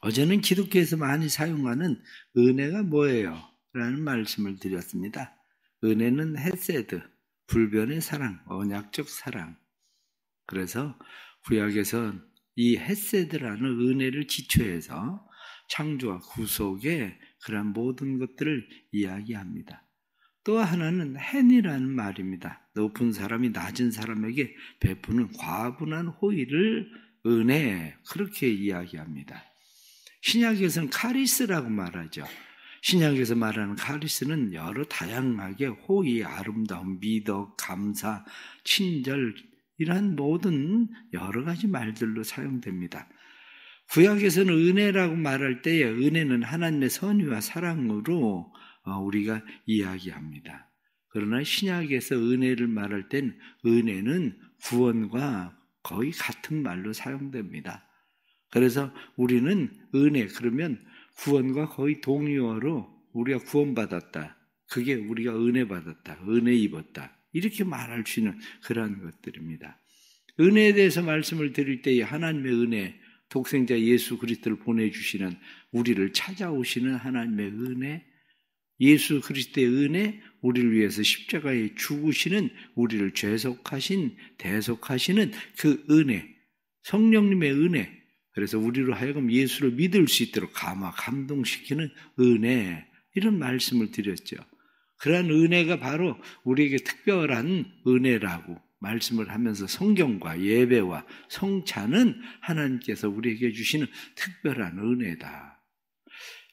어제는 기독교에서 많이 사용하는 은혜가 뭐예요? 라는 말씀을 드렸습니다. 은혜는 헤세드, 불변의 사랑, 언약적 사랑. 그래서 구약에서 이 헤세드라는 은혜를 기초해서 창조와 구속의 그런 모든 것들을 이야기합니다. 또 하나는 헨이라는 말입니다. 높은 사람이 낮은 사람에게 베푸는 과분한 호의를 은혜, 그렇게 이야기합니다. 신약에서는 카리스라고 말하죠. 신약에서 말하는 카리스는 여러 다양하게 호의, 아름다움, 미덕, 감사, 친절 이러한 모든 여러 가지 말들로 사용됩니다. 구약에서는 은혜라고 말할 때에 은혜는 하나님의 선의와 사랑으로 우리가 이야기합니다. 그러나 신약에서 은혜를 말할 땐 은혜는 구원과 거의 같은 말로 사용됩니다. 그래서 우리는 은혜, 그러면 구원과 거의 동의어로 우리가 구원받았다. 그게 우리가 은혜 받았다. 은혜 입었다. 이렇게 말할 수 있는 그러한 것들입니다. 은혜에 대해서 말씀을 드릴 때에 하나님의 은혜, 독생자 예수 그리스도를 보내주시는 우리를 찾아오시는 하나님의 은혜, 예수 그리스도의 은혜, 우리를 위해서 십자가에 죽으시는 우리를 죄속하신, 대속하시는 그 은혜, 성령님의 은혜, 그래서 우리로 하여금 예수를 믿을 수 있도록 감동시키는 은혜, 이런 말씀을 드렸죠. 그러한 은혜가 바로 우리에게 특별한 은혜라고 말씀을 하면서 성경과 예배와 성찬은 하나님께서 우리에게 주시는 특별한 은혜다.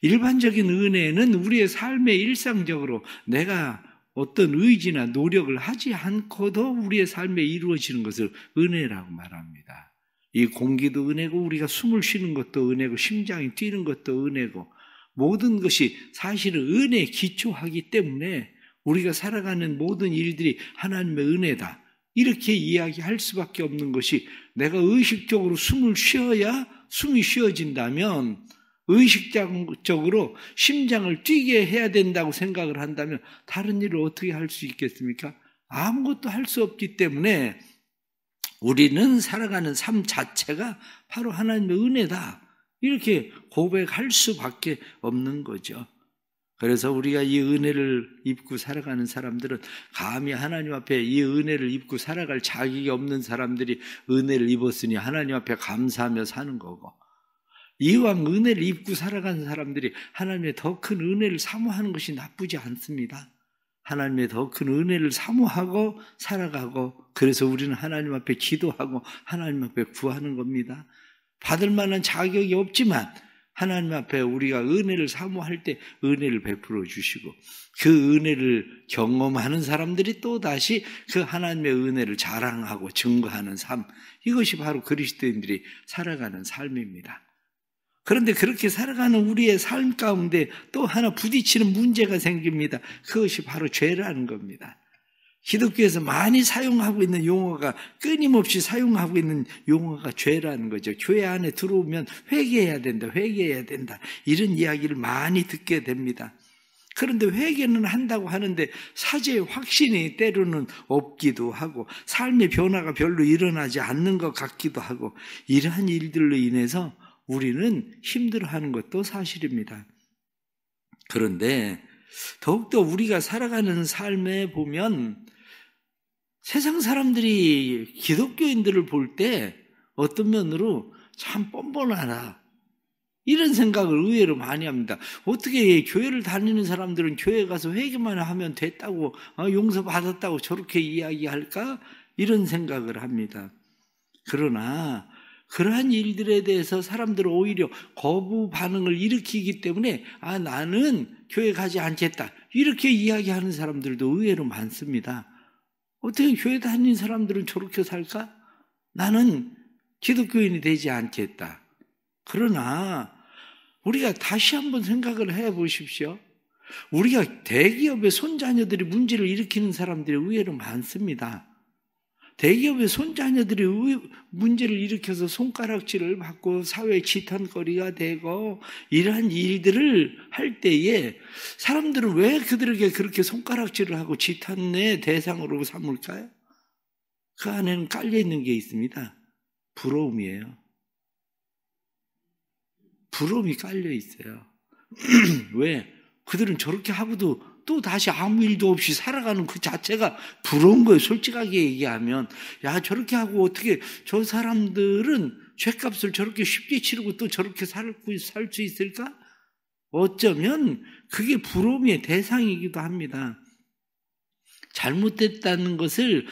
일반적인 은혜는 우리의 삶에 일상적으로 내가 어떤 의지나 노력을 하지 않고도 우리의 삶에 이루어지는 것을 은혜라고 말합니다. 이 공기도 은혜고 우리가 숨을 쉬는 것도 은혜고 심장이 뛰는 것도 은혜고 모든 것이 사실은 은혜에 기초하기 때문에 우리가 살아가는 모든 일들이 하나님의 은혜다. 이렇게 이야기할 수밖에 없는 것이 내가 의식적으로 숨을 쉬어야 숨이 쉬어진다면 의식적으로 심장을 뛰게 해야 된다고 생각을 한다면 다른 일을 어떻게 할 수 있겠습니까? 아무것도 할 수 없기 때문에 우리는 살아가는 삶 자체가 바로 하나님의 은혜다. 이렇게 고백할 수밖에 없는 거죠. 그래서 우리가 이 은혜를 입고 살아가는 사람들은 감히 하나님 앞에 이 은혜를 입고 살아갈 자격이 없는 사람들이 은혜를 입었으니 하나님 앞에 감사하며 사는 거고, 이왕 은혜를 입고 살아가는 사람들이 하나님의 더 큰 은혜를 사모하는 것이 나쁘지 않습니다. 하나님의 더 큰 은혜를 사모하고 살아가고, 그래서 우리는 하나님 앞에 기도하고 하나님 앞에 구하는 겁니다. 받을 만한 자격이 없지만 하나님 앞에 우리가 은혜를 사모할 때 은혜를 베풀어 주시고, 그 은혜를 경험하는 사람들이 또다시 그 하나님의 은혜를 자랑하고 증거하는 삶, 이것이 바로 그리스도인들이 살아가는 삶입니다. 그런데 그렇게 살아가는 우리의 삶 가운데 또 하나 부딪히는 문제가 생깁니다. 그것이 바로 죄라는 겁니다. 기독교에서 많이 사용하고 있는 용어가, 끊임없이 사용하고 있는 용어가 죄라는 거죠. 교회 안에 들어오면 회개해야 된다, 회개해야 된다, 이런 이야기를 많이 듣게 됩니다. 그런데 회개는 한다고 하는데 사죄의 확신이 때로는 없기도 하고 삶의 변화가 별로 일어나지 않는 것 같기도 하고, 이러한 일들로 인해서 우리는 힘들어하는 것도 사실입니다. 그런데 더욱더 우리가 살아가는 삶에 보면 세상 사람들이 기독교인들을 볼 때 어떤 면으로 참 뻔뻔하다, 이런 생각을 의외로 많이 합니다. 어떻게 교회를 다니는 사람들은 교회 가서 회개만 하면 됐다고, 용서받았다고 저렇게 이야기할까? 이런 생각을 합니다. 그러나 그러한 일들에 대해서 사람들은 오히려 거부 반응을 일으키기 때문에 나는 교회 가지 않겠다, 이렇게 이야기하는 사람들도 의외로 많습니다. 어떻게 교회 다니는 사람들은 저렇게 살까? 나는 기독교인이 되지 않겠다. 그러나 우리가 다시 한번 생각을 해보십시오. 우리가 대기업의 손자녀들이 문제를 일으키는 사람들이 의외로 많습니다. 대기업의 손자녀들이 문제를 일으켜서 손가락질을 받고 사회 지탄거리가 되고, 이러한 일들을 할 때에 사람들은 왜 그들에게 그렇게 손가락질을 하고 지탄의 대상으로 삼을까요? 그 안에는 깔려있는 게 있습니다. 부러움이에요. 부러움이 깔려 있어요. 왜? 그들은 저렇게 하고도 또 다시 아무 일도 없이 살아가는 그 자체가 부러운 거예요. 솔직하게 얘기하면. 야, 저렇게 하고 어떻게 저 사람들은 죗값을 저렇게 쉽게 치르고 또 저렇게 살 수 있을까? 어쩌면 그게 부러움의 대상이기도 합니다. 잘못된 것을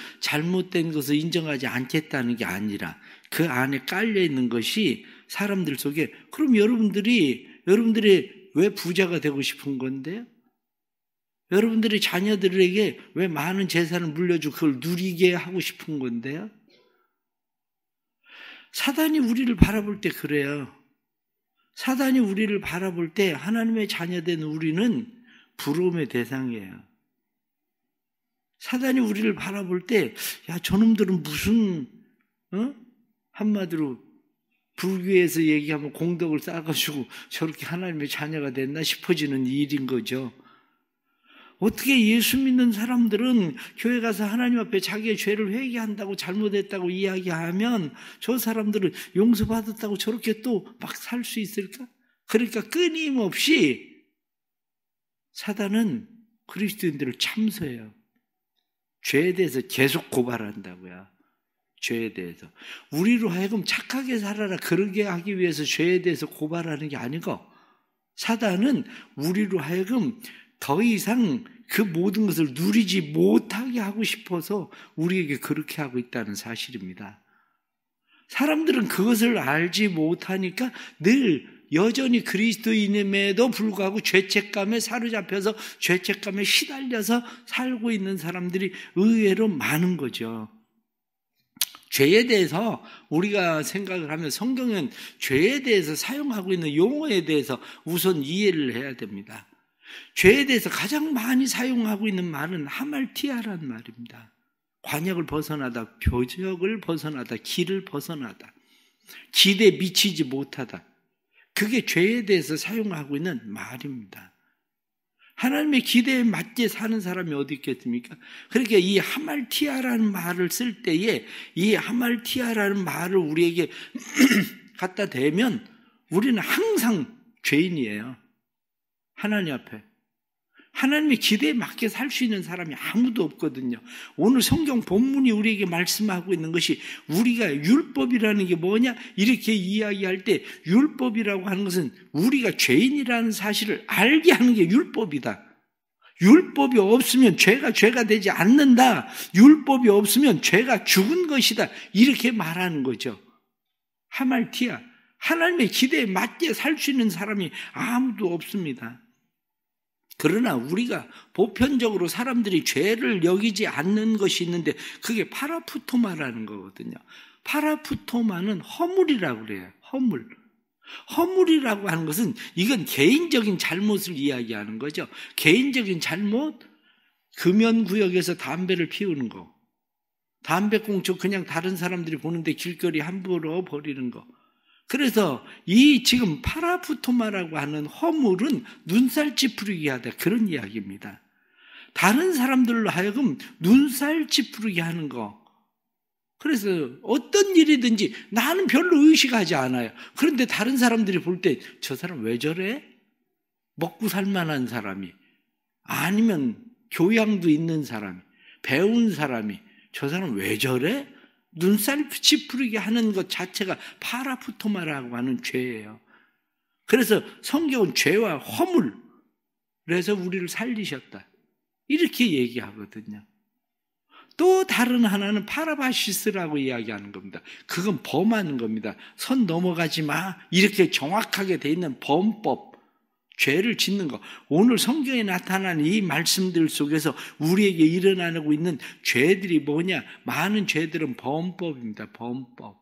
인정하지 않겠다는 게 아니라 그 안에 깔려있는 것이 사람들 속에, 그럼 여러분들이 왜 부자가 되고 싶은 건데요? 여러분들이 자녀들에게 왜 많은 재산을 물려주고 그걸 누리게 하고 싶은 건데요? 사단이 우리를 바라볼 때 그래요. 사단이 우리를 바라볼 때 하나님의 자녀된 우리는 부러움의 대상이에요. 사단이 우리를 바라볼 때, 야, 저놈들은 무슨, 한마디로 불교에서 얘기하면 공덕을 쌓아가지고 저렇게 하나님의 자녀가 됐나 싶어지는 일인 거죠. 어떻게 예수 믿는 사람들은 교회 가서 하나님 앞에 자기의 죄를 회개한다고 잘못했다고 이야기하면 저 사람들은 용서받았다고 저렇게 또 막 살 수 있을까? 그러니까 끊임없이 사단은 그리스도인들을 참소해요. 죄에 대해서 계속 고발한다고요. 죄에 대해서. 우리로 하여금 착하게 살아라 그러게 하기 위해서 죄에 대해서 고발하는 게 아니고, 사단은 우리로 하여금 더 이상 그 모든 것을 누리지 못하게 하고 싶어서 우리에게 그렇게 하고 있다는 사실입니다. 사람들은 그것을 알지 못하니까 늘 여전히 그리스도인임에도 불구하고 죄책감에 사로잡혀서 죄책감에 시달려서 살고 있는 사람들이 의외로 많은 거죠. 죄에 대해서 우리가 생각을 하면 성경은 죄에 대해서 사용하고 있는 용어에 대해서 우선 이해를 해야 됩니다. 죄에 대해서 가장 많이 사용하고 있는 말은 하말티아라는 말입니다. 관역을 벗어나다, 표적을 벗어나다, 길을 벗어나다, 기대에 미치지 못하다. 그게 죄에 대해서 사용하고 있는 말입니다. 하나님의 기대에 맞게 사는 사람이 어디 있겠습니까? 그러니까 이 하말티아라는 말을 쓸 때에 이 하말티아라는 말을 우리에게 갖다 대면 우리는 항상 죄인이에요. 하나님 앞에. 하나님의 기대에 맞게 살 수 있는 사람이 아무도 없거든요. 오늘 성경 본문이 우리에게 말씀하고 있는 것이, 우리가 율법이라는 게 뭐냐? 이렇게 이야기할 때 율법이라고 하는 것은 우리가 죄인이라는 사실을 알게 하는 게 율법이다. 율법이 없으면 죄가 되지 않는다. 율법이 없으면 죄가 죽은 것이다. 이렇게 말하는 거죠. 하말티아. 하나님의 기대에 맞게 살 수 있는 사람이 아무도 없습니다. 그러나 우리가 보편적으로 사람들이 죄를 여기지 않는 것이 있는데 그게 파라푸토마라는 거거든요. 파라푸토마는 허물이라고 그래요. 허물. 허물이라고 하는 것은 이건 개인적인 잘못을 이야기하는 거죠. 개인적인 잘못, 금연구역에서 담배를 피우는 거, 담배꽁초 그냥 다른 사람들이 보는데 길거리 함부로 버리는 거. 그래서 이 지금 파라푸토마라고 하는 허물은 눈살 찌푸리게 하다, 그런 이야기입니다. 다른 사람들로 하여금 눈살 찌푸리게 하는 거. 그래서 어떤 일이든지 나는 별로 의식하지 않아요. 그런데 다른 사람들이 볼 때 저 사람 왜 저래? 먹고 살만한 사람이, 아니면 교양도 있는 사람이, 배운 사람이 저 사람 왜 저래? 눈살 찌푸리게 하는 것 자체가 파라푸토마라고 하는 죄예요. 그래서 성경은 죄와 허물, 그래서 우리를 살리셨다, 이렇게 얘기하거든요. 또 다른 하나는 파라바시스라고 이야기하는 겁니다. 그건 범하는 겁니다. 선 넘어가지 마, 이렇게 정확하게 돼 있는 범법, 죄를 짓는 거. 오늘 성경에 나타난 이 말씀들 속에서 우리에게 일어나고 있는 죄들이 뭐냐? 많은 죄들은 범법입니다. 범법.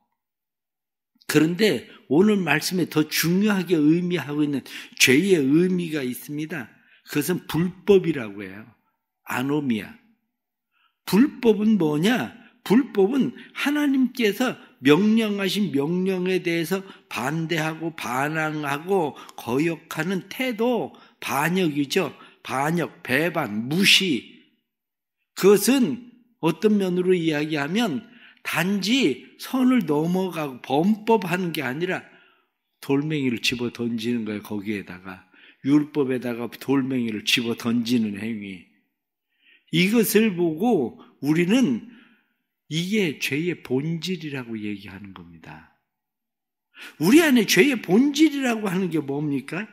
그런데 오늘 말씀에 더 중요하게 의미하고 있는 죄의 의미가 있습니다. 그것은 불법이라고 해요. 아노미아. 불법은 뭐냐? 불법은 하나님께서 명령하신 명령에 대해서 반대하고 반항하고 거역하는 태도, 반역이죠. 반역, 배반, 무시. 그것은 어떤 면으로 이야기하면 단지 선을 넘어가고 범법하는 게 아니라 돌멩이를 집어 던지는 거예요. 거기에다가 율법에다가 돌멩이를 집어 던지는 행위. 이것을 보고 우리는 이게 죄의 본질이라고 얘기하는 겁니다. 우리 안에 죄의 본질이라고 하는 게 뭡니까?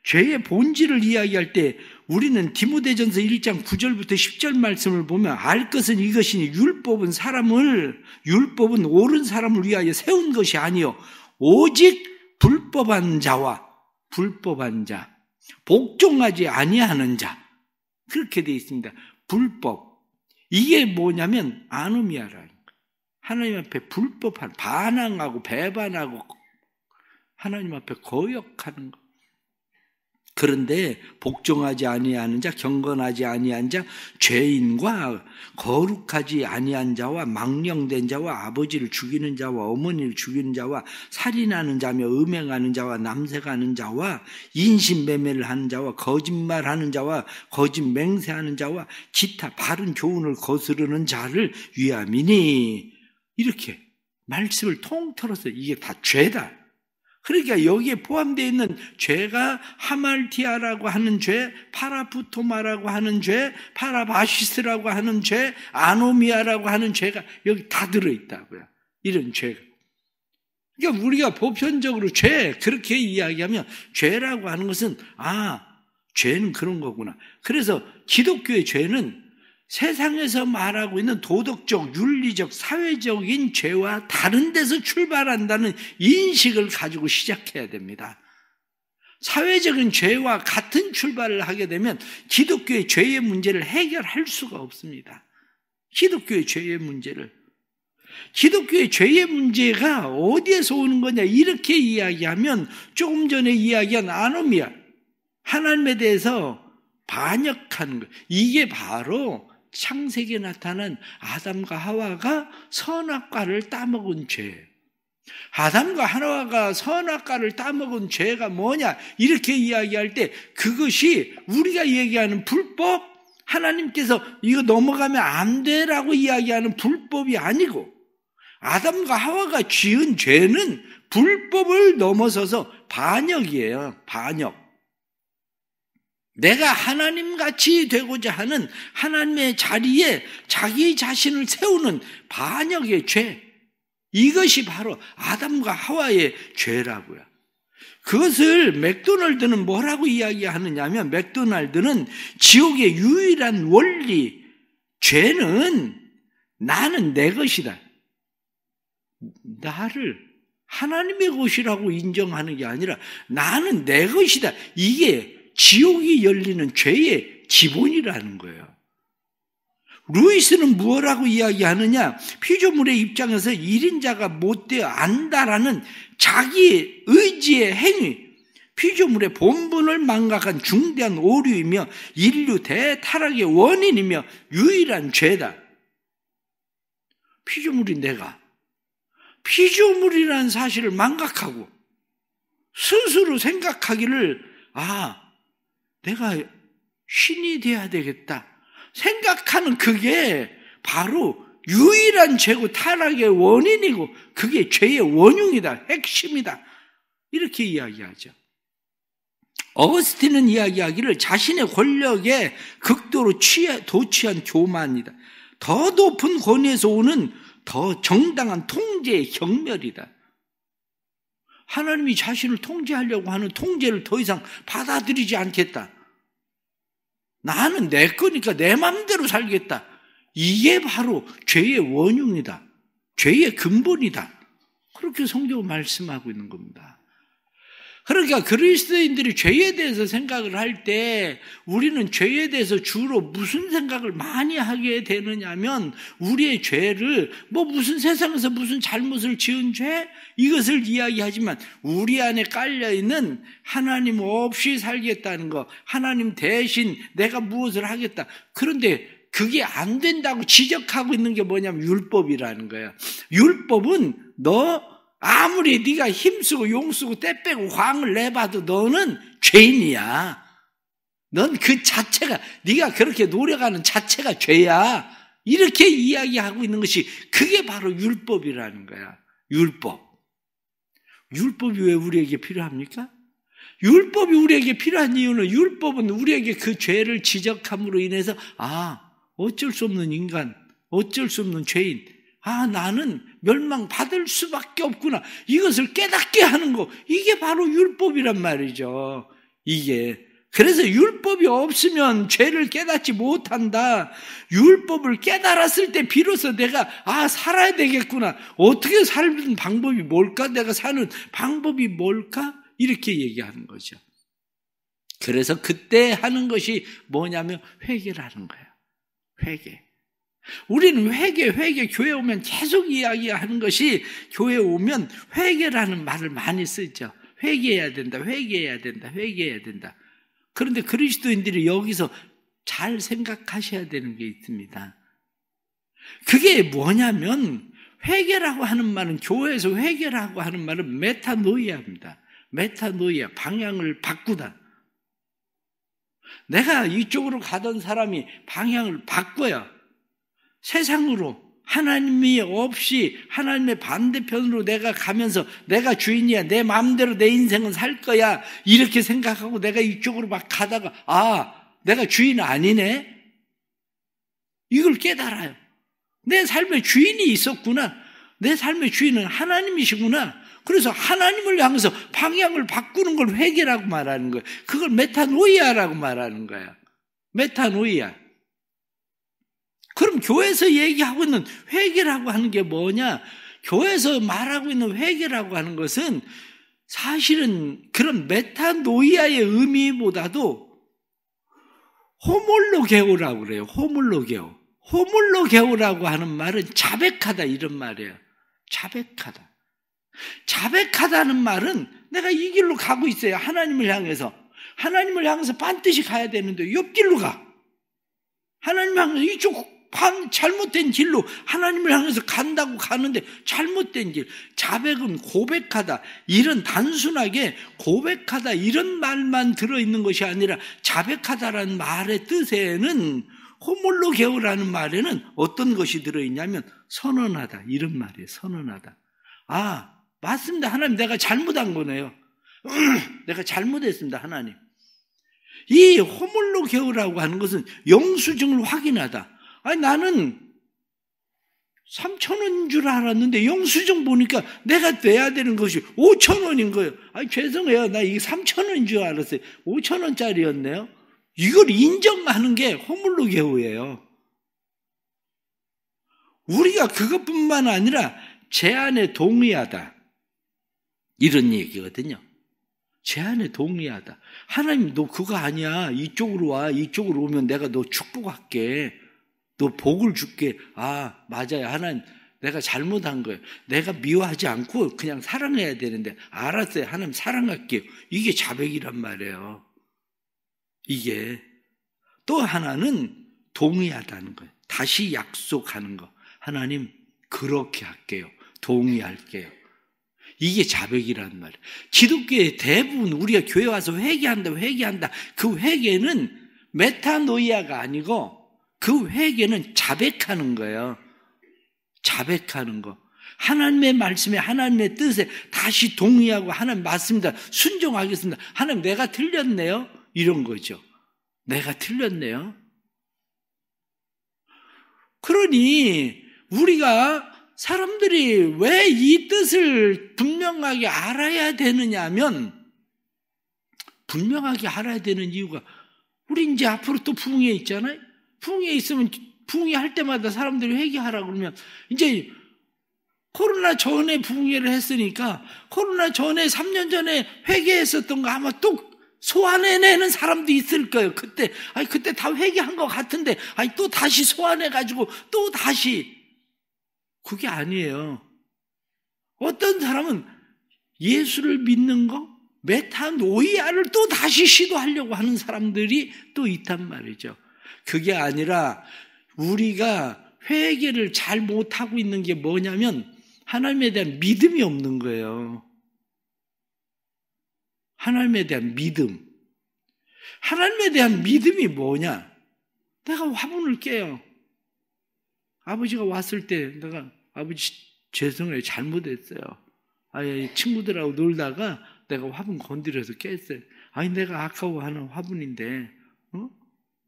죄의 본질을 이야기할 때 우리는 디모데전서 1장 9절부터 10절 말씀을 보면 알 것은 이것이니 율법은 옳은 사람을 위하여 세운 것이 아니요 오직 불법한 자, 복종하지 아니하는 자, 그렇게 되어 있습니다. 불법, 이게 뭐냐면 아노미아라는 거예요. 하나님 앞에 불법한, 반항하고 배반하고 하나님 앞에 거역하는 것. 그런데 복종하지 아니하는 자, 경건하지 아니한 자, 죄인과 거룩하지 아니한 자와 망령된 자와 아버지를 죽이는 자와 어머니를 죽이는 자와 살인하는 자며 음행하는 자와 남색하는 자와 인신매매를 하는 자와 거짓말하는 자와 거짓 맹세하는 자와 기타 바른 교훈을 거스르는 자를 위함이니, 이렇게 말씀을 통틀어서 이게 다 죄다. 그러니까 여기에 포함되어 있는 죄가 하말티아라고 하는 죄, 파라푸토마라고 하는 죄, 파라바시스라고 하는 죄, 아노미아라고 하는 죄가 여기 다 들어있다고요. 이런 죄가. 그러니까 우리가 보편적으로 죄, 그렇게 이야기하면 죄라고 하는 것은 죄는 그런 거구나. 그래서 기독교의 죄는 세상에서 말하고 있는 도덕적, 윤리적, 사회적인 죄와 다른 데서 출발한다는 인식을 가지고 시작해야 됩니다. 사회적인 죄와 같은 출발을 하게 되면 기독교의 죄의 문제를 해결할 수가 없습니다. 기독교의 죄의 문제가 어디에서 오는 거냐, 이렇게 이야기하면 조금 전에 이야기한 아노미아, 하나님에 대해서 반역하는 것, 이게 바로 창세기에 나타난 아담과 하와가 선악과를 따먹은 죄. 아담과 하와가 선악과를 따먹은 죄가 뭐냐, 이렇게 이야기할 때 그것이 우리가 얘기하는 불법, 하나님께서 이거 넘어가면 안 돼라고 이야기하는 불법이 아니고, 아담과 하와가 지은 죄는 불법을 넘어서서 반역이에요. 반역. 내가 하나님같이 되고자 하는 하나님의 자리에 자기 자신을 세우는 반역의 죄, 이것이 바로 아담과 하와의 죄라고요. 그것을 맥도날드는 뭐라고 이야기하느냐면, 맥도날드는 지옥의 유일한 원리, 죄는 나는 내 것이다, 나를 하나님의 것이라고 인정하는 게 아니라 나는 내 것이다, 이게 지옥이 열리는 죄의 기본이라는 거예요. 루이스는 무엇라고 이야기하느냐, 피조물의 입장에서 1인자가 못되어 안다라는 자기 의지의 행위, 피조물의 본분을 망각한 중대한 오류이며 인류 대타락의 원인이며 유일한 죄다. 피조물인 내가 피조물이라는 사실을 망각하고 스스로 생각하기를 내가 신이 돼야 되겠다 생각하는, 그게 바로 유일한 죄고 타락의 원인이고 그게 죄의 원흉이다, 핵심이다, 이렇게 이야기하죠. 어거스틴은 이야기하기를 자신의 권력에 극도로 도취한 교만이다, 더 높은 권위에서 오는 더 정당한 통제의 경멸이다. 하나님이 자신을 통제하려고 하는 통제를 더 이상 받아들이지 않겠다, 나는 내 거니까 내 마음대로 살겠다, 이게 바로 죄의 원흉이다, 죄의 근본이다, 그렇게 성경은 말씀하고 있는 겁니다. 그러니까 그리스도인들이 죄에 대해서 생각을 할 때 우리는 죄에 대해서 주로 무슨 생각을 많이 하게 되느냐면, 우리의 죄를 무슨 세상에서 무슨 잘못을 지은 죄, 이것을 이야기하지만 우리 안에 깔려있는 하나님 없이 살겠다는 거, 하나님 대신 내가 무엇을 하겠다, 그런데 그게 안 된다고 지적하고 있는 게 뭐냐면 율법이라는 거야. 율법은 너 아무리 네가 힘쓰고 용쓰고 때 빼고 광을 내봐도 너는 죄인이야. 넌 그 자체가, 네가 그렇게 노력하는 자체가 죄야, 이렇게 이야기하고 있는 것이, 그게 바로 율법이라는 거야. 율법. 율법이 왜 우리에게 필요합니까? 율법이 우리에게 필요한 이유는 율법은 우리에게 그 죄를 지적함으로 인해서 어쩔 수 없는 인간, 어쩔 수 없는 죄인, 나는 멸망받을 수밖에 없구나. 이것을 깨닫게 하는 거, 이게 바로 율법이란 말이죠. 이게. 그래서 율법이 없으면 죄를 깨닫지 못한다. 율법을 깨달았을 때 비로소 내가 살아야 되겠구나. 어떻게 사는 방법이 뭘까? 내가 사는 방법이 뭘까? 이렇게 얘기하는 거죠. 그래서 그때 하는 것이 뭐냐면 회개라는 거예요. 회개. 우리는 회개, 교회 오면 계속 이야기하는 것이 교회 오면 회개라는 말을 많이 쓰죠. 회개해야 된다. 그런데 그리스도인들이 여기서 잘 생각하셔야 되는 게 있습니다. 그게 뭐냐면 회개라고 하는 말은, 교회에서 회개라고 하는 말은 메타노이아입니다. 메타노이아, 방향을 바꾸다. 내가 이쪽으로 가던 사람이 방향을 바꿔야 세상으로, 하나님이 없이 하나님의 반대편으로 내가 가면서 내가 주인이야, 내 마음대로 내 인생은 살 거야, 이렇게 생각하고 내가 이쪽으로 막 가다가 내가 주인 아니네, 이걸 깨달아요. 내 삶의 주인이 있었구나. 내 삶의 주인은 하나님이시구나. 그래서 하나님을 향해서 방향을 바꾸는 걸 회개라고 말하는 거예요. 그걸 메타노이아라고 말하는 거예요. 메타노이아. 그럼 교회에서 얘기하고 있는 회개라고 하는 게 뭐냐? 교회에서 말하고 있는 회개라고 하는 것은 사실은 그런 메타노이아의 의미보다도 호몰로게오라고 그래요. 호몰로게오. 호몰로게오라고 하는 말은 자백하다, 이런 말이에요. 자백하다. 자백하다는 말은 내가 이 길로 가고 있어요. 하나님을 향해서 반드시 가야 되는데 옆길로 가. 하나님을 향해서 이쪽 잘못된 길로 하나님을 향해서 간다고 가는데 잘못된 길. 자백은 고백하다, 이런 단순하게 고백하다 이런 말만 들어있는 것이 아니라 자백하다라는 말의 뜻에는, 호몰로게오라는 말에는 어떤 것이 들어있냐면 선언하다, 이런 말이에요. 선언하다. 맞습니다. 하나님, 내가 잘못한 거네요. 내가 잘못했습니다. 하나님. 이 호몰로게오라고 하는 것은 영수증을 확인하다. 나는 3,000원인 줄 알았는데 영수증 보니까 내가 내야 되는 것이 5,000원인 거예요. 죄송해요. 나 이게 3,000원인 줄 알았어요. 5,000원짜리였네요. 이걸 인정하는 게 호몰로게오예요. 우리가 그것뿐만 아니라 제안에 동의하다, 이런 얘기거든요. 제안에 동의하다. 하나님, 너 그거 아니야. 이쪽으로 와. 이쪽으로 오면 내가 너 축복할게. 너 복을 줄게. 맞아요. 하나님, 내가 잘못한 거예요. 내가 미워하지 않고 그냥 사랑해야 되는데, 알았어요. 하나님, 사랑할게요. 이게 자백이란 말이에요. 이게. 또 하나는 동의하다는 거예요. 다시 약속하는 거. 하나님, 그렇게 할게요. 동의할게요. 이게 자백이라는 말이에요. 기독교의 대부분 우리가 교회 와서 회개한다. 그 회개는 메타노이아가 아니고 그 회개는 자백하는 거예요. 자백하는 거. 하나님의 말씀에, 하나님의 뜻에 다시 동의하고, 하나님 맞습니다. 순종하겠습니다. 하나님, 내가 틀렸네요. 이런 거죠. 내가 틀렸네요. 그러니 우리가, 사람들이 왜 이 뜻을 분명하게 알아야 되느냐 하면, 분명하게 알아야 되는 이유가, 우리 이제 앞으로 또 부흥회 있잖아요. 부흥회 있으면 부흥회 할 때마다 사람들이 회개하라고 그러면, 이제 코로나 전에 부흥회를 했으니까 코로나 전에 3년 전에 회개했었던 거 아마 또 소환해내는 사람도 있을 거예요. 그때 다 회개한 것 같은데 또 다시 소환해가지고 또 다시. 그게 아니에요. 어떤 사람은 예수를 믿는 거, 메타노이아를 또 다시 시도하려고 하는 사람들이 또 있단 말이죠. 그게 아니라 우리가 회개를 잘 못하고 있는 게 뭐냐면 하나님에 대한 믿음이 없는 거예요. 하나님에 대한 믿음. 하나님에 대한 믿음이 뭐냐? 내가 화분을 깨요. 아버지가 왔을 때 내가, 아버지 죄송해요. 잘못했어요. 아니, 친구들하고 놀다가 내가 화분 건드려서 깼어요. 아니, 내가 아까워하는 화분인데,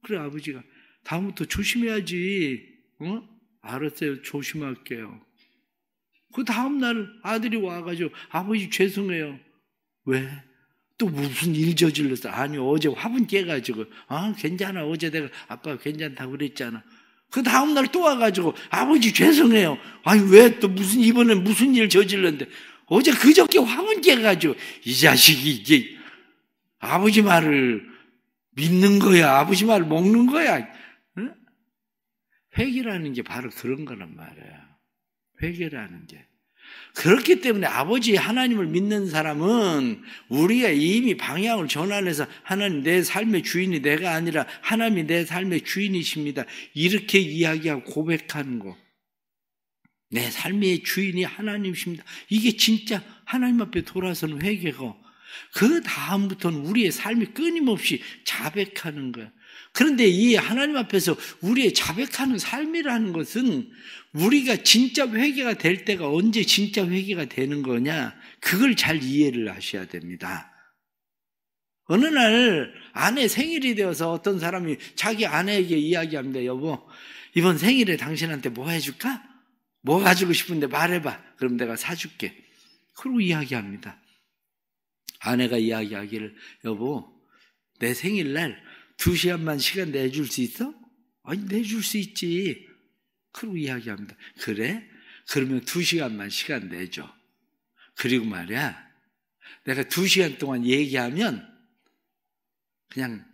그래, 아버지가. 다음부터 조심해야지. 알았어요. 조심할게요. 그 다음날 아들이 와가지고, 아버지 죄송해요. 왜? 또 무슨 일 저질렀어? 아니, 어제 화분 깨가지고. 괜찮아. 어제 내가 아빠가 괜찮다고 그랬잖아. 그 다음날 또 와가지고, 아버지 죄송해요. 아니, 왜 또 이번엔 무슨 일 저질렀는데? 어제 그저께 화분 깨가지고, 이 자식이 이제 아버지 말을 믿는 거야. 아버지 말을 먹는 거야. 응? 회개라는 게 바로 그런 거란 말이야. 회개라는 게. 그렇기 때문에 아버지 하나님을 믿는 사람은 우리가 이미 방향을 전환해서 하나님 내 삶의 주인이 내가 아니라 하나님이 내 삶의 주인이십니다. 이렇게 이야기하고 고백하는 거. 내 삶의 주인이 하나님이십니다. 이게 진짜 하나님 앞에 돌아서는 회개고 그 다음부터는 우리의 삶이 끊임없이 자백하는 거야. 그런데 이 하나님 앞에서 우리의 자백하는 삶이라는 것은 우리가 진짜 회개가 될 때가 언제 진짜 회개가 되는 거냐, 그걸 잘 이해를 하셔야 됩니다. 어느 날 아내 생일이 되어서 어떤 사람이 자기 아내에게 이야기합니다. 여보, 이번 생일에 당신한테 뭐 해줄까? 뭐 가지고 싶은데 말해봐. 그럼 내가 사줄게. 그러고 이야기합니다. 아내가 이야기하기를, 여보, 내 생일날 2시간만 시간 내줄 수 있어? 아니, 내줄 수 있지. 그러고 이야기합니다. 그래? 그러면 2시간만 시간 내줘. 그리고 말이야, 내가 2시간 동안 얘기하면 그냥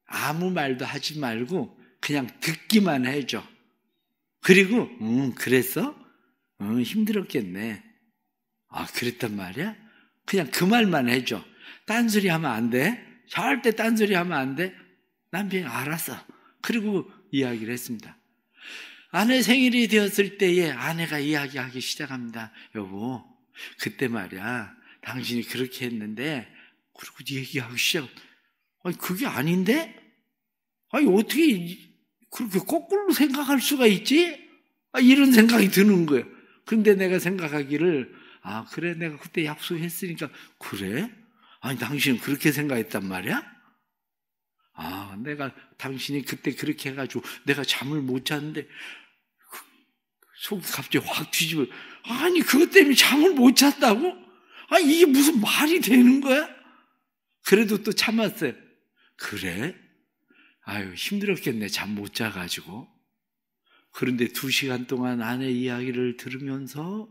아무 말도 하지 말고 그냥 듣기만 해줘. 그리고 그랬어? 힘들었겠네. 그랬단 말이야? 그냥 그 말만 해줘. 딴소리 하면 안 돼. 절대 딴소리 하면 안 돼. 남편이 알았어. 그리고 이야기를 했습니다. 아내 생일이 되었을 때에 아내가 이야기하기 시작합니다. 여보, 그때 말이야, 당신이 그렇게 했는데, 그리고 얘기하기 시작. 아니, 그게 아닌데? 아니, 어떻게 그렇게 거꾸로 생각할 수가 있지? 이런 생각이 드는 거예요. 근데 내가 생각하기를, 그래, 내가 그때 약속했으니까, 그래? 아니, 당신은 그렇게 생각했단 말이야? 내가 당신이 그때 그렇게 해가지고 내가 잠을 못 잤는데 속이 갑자기 확 뒤집어. 아니, 그것 때문에 잠을 못 잤다고? 이게 무슨 말이 되는 거야? 그래도 또 참았어요. 그래? 아유, 힘들었겠네. 잠 못 자가지고. 그런데 2시간 동안 아내 이야기를 들으면서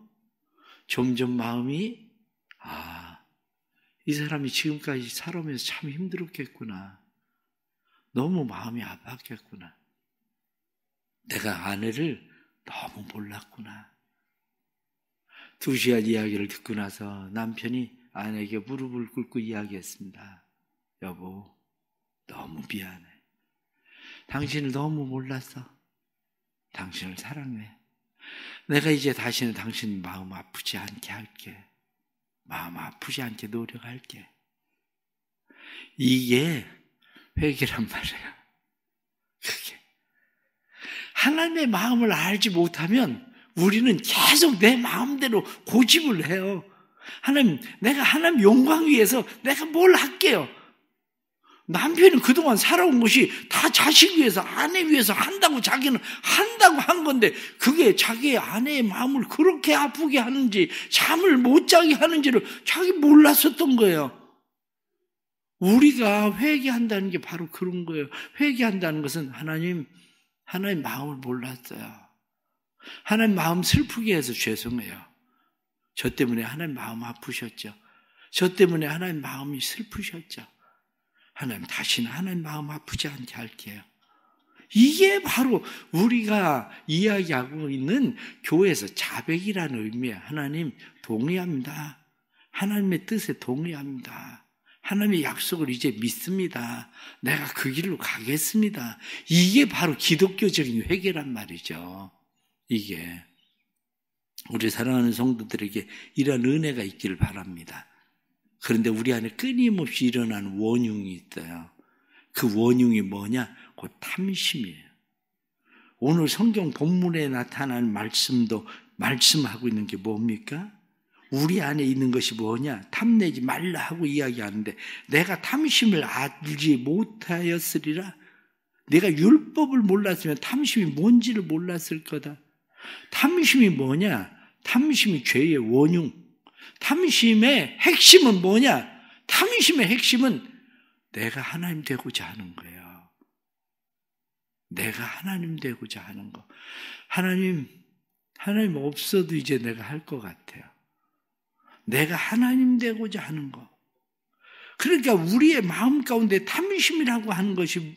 점점 마음이, 이 사람이 지금까지 살아오면서 참 힘들었겠구나. 너무 마음이 아팠겠구나. 내가 아내를 너무 몰랐구나. 2시간 이야기를 듣고 나서 남편이 아내에게 무릎을 꿇고 이야기했습니다. 여보, 너무 미안해. 당신을 너무 몰랐어. 당신을 사랑해. 내가 이제 다시는 당신 마음 아프지 않게 할게. 마음 아프지 않게 노력할게. 이게 회개란 말이에요. 그게. 하나님의 마음을 알지 못하면 우리는 계속 내 마음대로 고집을 해요. 하나님, 내가 하나님 영광 위해서 내가 뭘 할게요. 남편은 그동안 살아온 것이 다 자식 위해서, 아내 위해서 한다고 자기는 한다고 한 건데 그게 자기의 아내의 마음을 그렇게 아프게 하는지 잠을 못 자게 하는지를 자기 몰랐었던 거예요. 우리가 회개한다는 게 바로 그런 거예요. 회개한다는 것은 하나님 마음을 몰랐어요. 하나님 마음 슬프게 해서 죄송해요. 저 때문에 하나님 마음 아프셨죠. 저 때문에 하나님 마음이 슬프셨죠. 하나님, 다시는 하나님 마음 아프지 않게 할게요. 이게 바로 우리가 이야기하고 있는 교회에서 자백이라는 의미예요. 하나님 동의합니다. 하나님의 뜻에 동의합니다. 하나님의 약속을 이제 믿습니다. 내가 그 길로 가겠습니다. 이게 바로 기독교적인 회개란 말이죠. 이게 우리 사랑하는 성도들에게 이런 은혜가 있기를 바랍니다. 그런데 우리 안에 끊임없이 일어나는 원흉이 있어요. 그 원흉이 뭐냐? 곧 탐심이에요. 오늘 성경 본문에 나타나는 말씀도 말씀하고 있는 게 뭡니까? 우리 안에 있는 것이 뭐냐? 탐내지 말라 하고 이야기하는데 내가 탐심을 알지 못하였으리라. 내가 율법을 몰랐으면 탐심이 뭔지를 몰랐을 거다. 탐심이 뭐냐? 탐심이 죄의 원흉. 탐심의 핵심은 뭐냐? 탐심의 핵심은 내가 하나님 되고자 하는 거예요. 내가 하나님 되고자 하는 거. 하나님 없어도 이제 내가 할 것 같아요. 내가 하나님 되고자 하는 거. 그러니까 우리의 마음 가운데 탐심이라고 하는 것이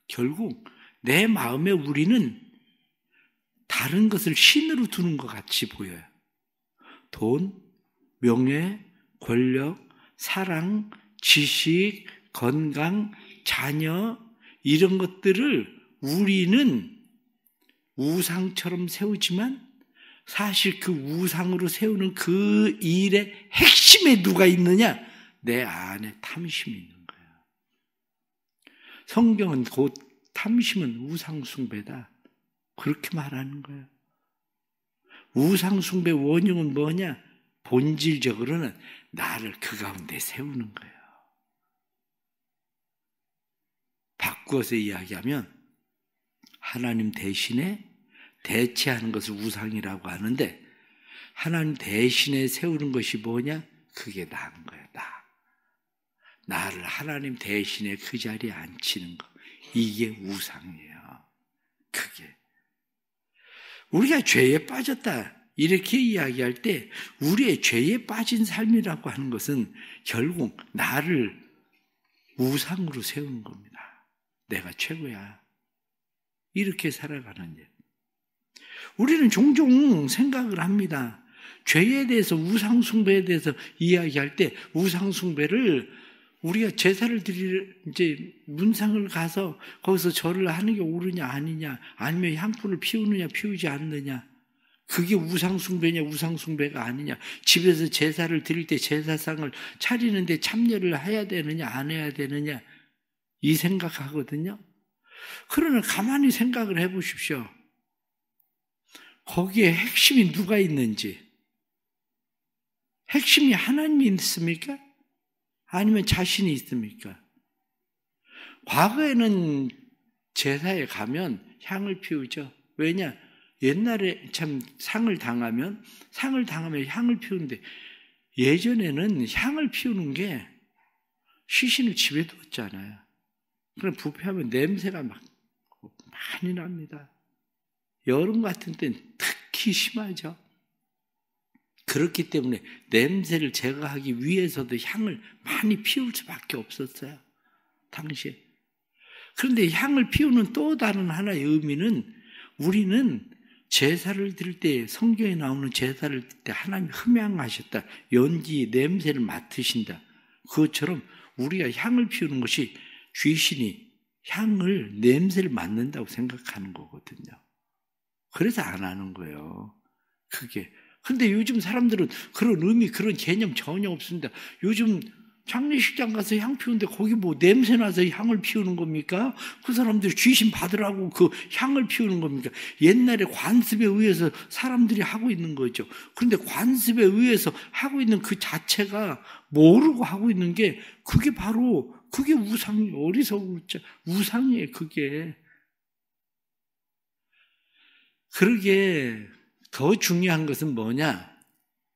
결국 내 마음에 우리는 다른 것을 신으로 두는 것 같이 보여요. 돈, 명예, 권력, 사랑, 지식, 건강, 자녀 이런 것들을 우리는 우상처럼 세우지만 사실 그 우상으로 세우는 그 일의 핵심에 누가 있느냐? 내 안에 탐심이 있는 거예요. 성경은 곧 탐심은 우상숭배다. 그렇게 말하는 거예요. 우상숭배 원흉은 뭐냐? 본질적으로는 나를 그 가운데 세우는 거예요. 바꾸어서 이야기하면 하나님 대신에 대체하는 것을 우상이라고 하는데 하나님 대신에 세우는 것이 뭐냐? 그게 나은 거야. 나를 하나님 대신에 그 자리에 앉히는 거. 이게 우상이에요. 그게. 우리가 죄에 빠졌다 이렇게 이야기할 때 우리의 죄에 빠진 삶이라고 하는 것은 결국 나를 우상으로 세우는 겁니다. 내가 최고야. 이렇게 살아가는 일. 우리는 종종 생각을 합니다. 죄에 대해서 우상숭배에 대해서 이야기할 때 우상숭배를 우리가 제사를 드릴 이제 문상을 가서 거기서 절을 하는 게 옳으냐 아니냐 아니면 향품을 피우느냐 피우지 않느냐 그게 우상숭배냐 우상숭배가 아니냐 집에서 제사를 드릴 때 제사상을 차리는데 참여를 해야 되느냐 안 해야 되느냐 이 생각하거든요. 그러나 가만히 생각을 해보십시오. 거기에 핵심이 누가 있는지 핵심이 하나님이 있습니까? 아니면 자신이 있습니까? 과거에는 제사에 가면 향을 피우죠. 왜냐? 옛날에 참 상을 당하면 향을 피우는데 예전에는 향을 피우는 게 시신을 집에 뒀잖아요. 그럼 부패하면 냄새가 막 많이 납니다. 여름 같은 때는 특히 심하죠. 그렇기 때문에 냄새를 제거하기 위해서도 향을 많이 피울 수밖에 없었어요. 당시에. 그런데 향을 피우는 또 다른 하나의 의미는 우리는 제사를 드릴 때 성경에 나오는 제사를 드릴 때 하나님이 흠양하셨다. 연기, 냄새를 맡으신다. 그것처럼 우리가 향을 피우는 것이 귀신이 냄새를 맡는다고 생각하는 거거든요. 그래서 안 하는 거예요. 그게. 근데 요즘 사람들은 그런 의미, 그런 개념 전혀 없습니다. 요즘 장례식장 가서 향 피우는데 거기 뭐 냄새 나서 향을 피우는 겁니까? 그 사람들이 귀신 받으라고 그 향을 피우는 겁니까? 옛날에 관습에 의해서 사람들이 하고 있는 거죠. 그런데 관습에 의해서 하고 있는 그 자체가 모르고 하고 있는 게 그게 바로 그게 우상이에요. 어리석은 우상이에요. 그게. 그러게 더 중요한 것은 뭐냐?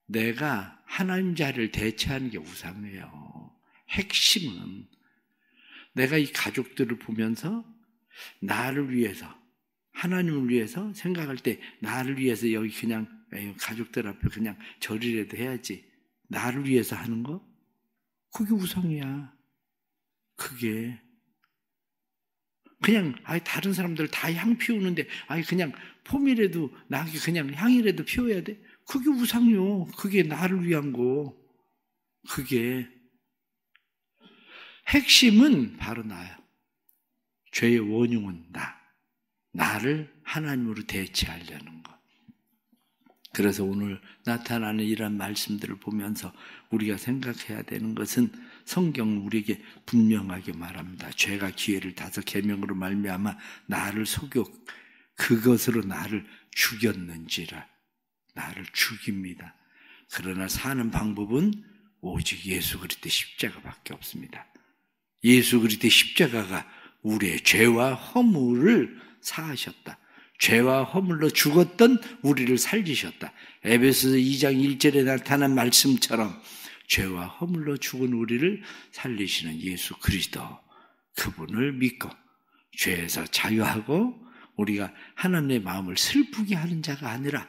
내가 하나님 자리를 대체하는 게 우상이에요. 핵심은 내가 이 가족들을 보면서 나를 위해서 하나님을 위해서 생각할 때 나를 위해서 여기 그냥 가족들 앞에 그냥 절이라도 해야지 나를 위해서 하는 거? 그게 우상이야. 그게 그냥 다른 사람들 다 향 피우는데 그냥 폼이라도 나게 그냥 향이라도 피워야 돼? 그게 우상이요. 그게 나를 위한 거. 그게 핵심은 바로 나야. 죄의 원흉은 나를 하나님으로 대체하려는 것. 그래서 오늘 나타나는 이런 말씀들을 보면서 우리가 생각해야 되는 것은 성경은 우리에게 분명하게 말합니다. 죄가 기회를 5 계명으로 말미암아 나를 속여 그것으로 나를 죽였는지라. 나를 죽입니다. 그러나 사는 방법은 오직 예수 그리스도의 십자가밖에 없습니다. 예수 그리스도의 십자가가 우리의 죄와 허물을 사하셨다. 죄와 허물로 죽었던 우리를 살리셨다. 에베소서 2장 1절에 나타난 말씀처럼 죄와 허물로 죽은 우리를 살리시는 예수 그리스도, 그분을 믿고 죄에서 자유하고 우리가 하나님의 마음을 슬프게 하는 자가 아니라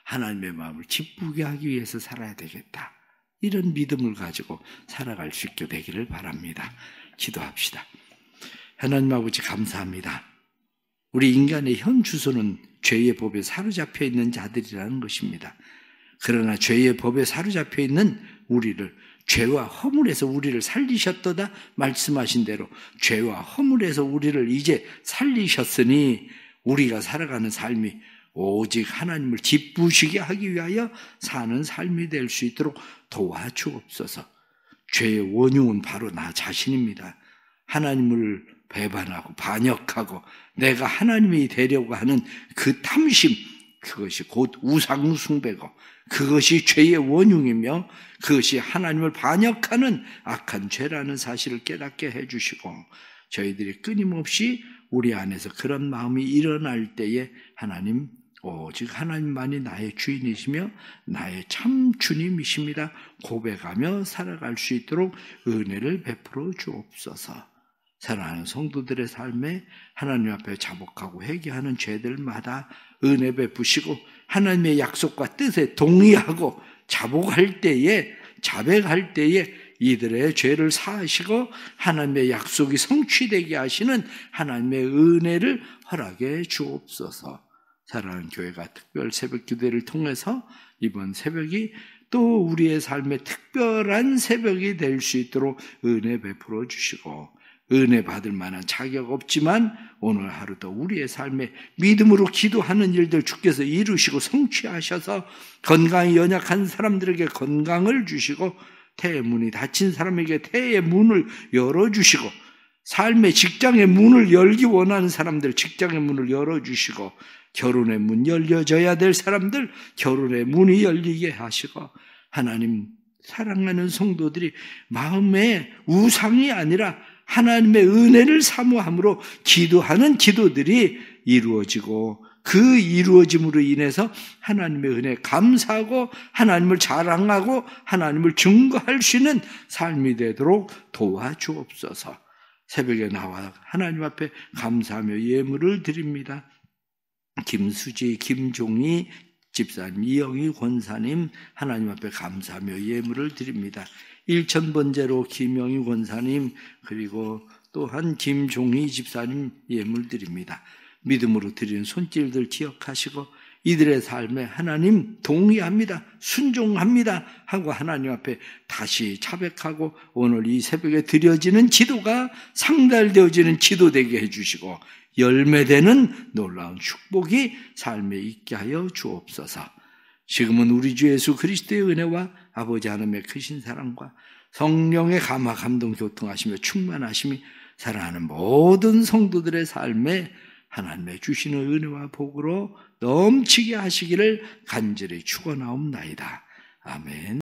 하나님의 마음을 기쁘게 하기 위해서 살아야 되겠다. 이런 믿음을 가지고 살아갈 수 있게 되기를 바랍니다. 기도합시다. 하나님 아버지 감사합니다. 우리 인간의 현 주소는 죄의 법에 사로잡혀 있는 자들이라는 것입니다. 그러나 죄의 법에 사로잡혀 있는 우리를 죄와 허물에서 우리를 살리셨도다 말씀하신 대로 죄와 허물에서 우리를 이제 살리셨으니 우리가 살아가는 삶이 오직 하나님을 기쁘시게 하기 위하여 사는 삶이 될 수 있도록 도와주옵소서. 죄의 원흉은 바로 나 자신입니다. 하나님을 배반하고 반역하고 내가 하나님이 되려고 하는 그 탐심, 그것이 곧 우상 숭배고 그것이 죄의 원흉이며 그것이 하나님을 반역하는 악한 죄라는 사실을 깨닫게 해주시고 저희들이 끊임없이 우리 안에서 그런 마음이 일어날 때에 하나님, 오직 하나님만이 나의 주인이시며 나의 참 주님이십니다. 고백하며 살아갈 수 있도록 은혜를 베풀어 주옵소서. 사랑하는 성도들의 삶에 하나님 앞에 자복하고 회개하는 죄들마다 은혜 베푸시고 하나님의 약속과 뜻에 동의하고 자복할 때에, 자백할 때에 이들의 죄를 사하시고 하나님의 약속이 성취되게 하시는 하나님의 은혜를 허락해 주옵소서. 사랑하는 교회가 특별 새벽 기도를 통해서 이번 새벽이 또 우리의 삶의 특별한 새벽이 될 수 있도록 은혜 베풀어 주시고 은혜 받을 만한 자격 없지만 오늘 하루도 우리의 삶에 믿음으로 기도하는 일들 주께서 이루시고 성취하셔서 건강이 연약한 사람들에게 건강을 주시고 태의 문이 닫힌 사람에게 태의 문을 열어주시고 삶의 직장의 문을 열기 원하는 사람들 직장의 문을 열어주시고 결혼의 문 열려져야 될 사람들 결혼의 문이 열리게 하시고 하나님 사랑하는 성도들이 마음에 우상이 아니라 하나님의 은혜를 사모함으로 기도하는 기도들이 이루어지고 그 이루어짐으로 인해서 하나님의 은혜에 감사하고 하나님을 자랑하고 하나님을 증거할 수 있는 삶이 되도록 도와주옵소서. 새벽에 나와 하나님 앞에 감사하며 예물을 드립니다. 김수지, 김종희 집사님, 이영희 권사님 하나님 앞에 감사하며 예물을 드립니다. 1000번째로 김영희 권사님 그리고 또한 김종희 집사님 예물 드립니다. 믿음으로 드리는 손길들 기억하시고 이들의 삶에 하나님 동의합니다. 순종합니다. 하고 하나님 앞에 다시 자백하고 오늘 이 새벽에 드려지는 기도가 상달되어지는 기도 되게 해주시고 열매되는 놀라운 축복이 삶에 있게 하여 주옵소서. 지금은 우리 주 예수 그리스도의 은혜와 아버지 하나님의 크신 사랑과 성령의 감화 감동 교통하시며 충만하심이 사랑하는 모든 성도들의 삶에 하나님의 주시는 은혜와 복으로 넘치게 하시기를 간절히 축원하옵나이다. 아멘.